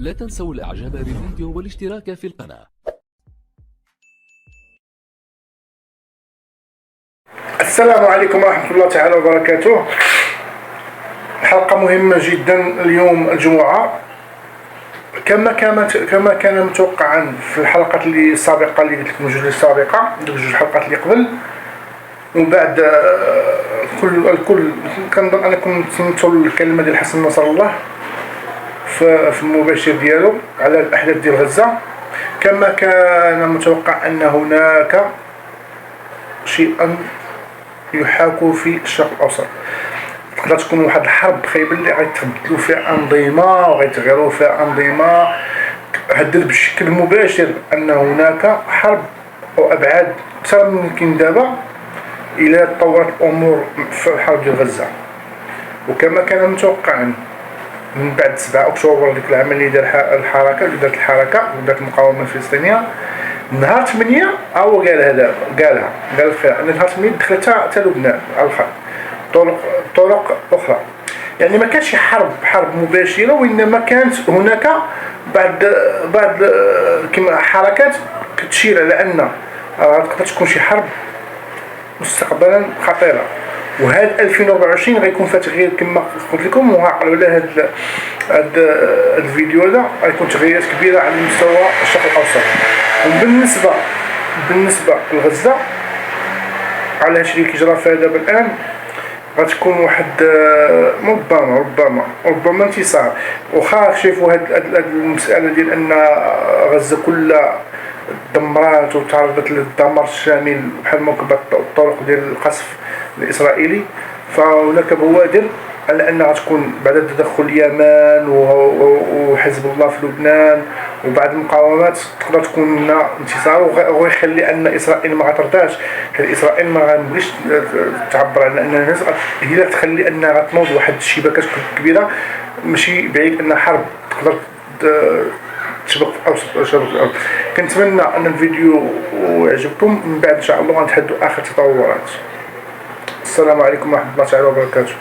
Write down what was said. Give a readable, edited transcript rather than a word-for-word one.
لا تنسوا الاعجاب بالفيديو والاشتراك في القناة. السلام عليكم ورحمة الله تعالى وبركاته. حلقة مهمة جدا اليوم الجمعة، كما كان متوقعا في الحلقات اللي السابقة اللي قلت لكم الجوج السابقة، جوج الحلقات اللي قبل. ومن بعد الكل كنظن انكم سمعتوا الكلمة ديال حسن نصر الله في المباشر ديالو على الاحداث ديال غزة. كما كان متوقع ان هناك شيئا يحاكوا في الشرق الاوسط، تقدر تكون واحد الحرب خايبه اللي غيتبدلوا فيها انظمه وغيتغيروا فيها انظمه. هدد بشكل مباشر ان هناك حرب او ابعاد اكثر من يمكن دابا الى تطورت الامور في الحرب ديال غزه. وكما كان متوقعا من بعد 7 اكتوبر ديك العام اللي دار الحركه ودارت المقاومه الفلسطينيه، نهار 8 هو قال فيها ان نهار 8 دخلت حتى لبنان على الخط طرق اخرى. يعني ما كانش حرب مباشره، وانما كانت هناك بعض كما حركات كتشير على ان تقدر تكون شي حرب مستقبلا خطيره. وهذا 2024 غيكون فيها تغيير كما قلت لكم، وعلى هذا الفيديو هذا غيكون تغييرات كبيره على مستوى الشرق الاوسط. وبالنسبه لغزه، على هادشي اللي كيجرى فيها دابا الان، غتكون واحد ربما انتصار. وخا شايفوا هاد المساله ديال ان غزه كلها دمرات وتعرضت للدمار الشامل بحال ما كبرت الطرق ديال القصف الاسرائيلي، فهناك بوادر على ان غتكون بعد تدخل اليمن وحزب الله في لبنان وبعض المقاومات تقدر تكون لنا انتصار، ويخلي ان اسرائيل ما غترتاحش. حيت اسرائيل ما غنبغيش تعبر على ان الناس هي اللي تخلي انها غتنوض واحد الشبكات كبيره، ماشي بعيد ان حرب تقدر تشبك في الارض. كنتمنى ان الفيديو يعجبكم. من بعد ان شاء الله غنتحدثوا اخر التطورات. السلام عليكم ورحمه الله تعالى وبركاته.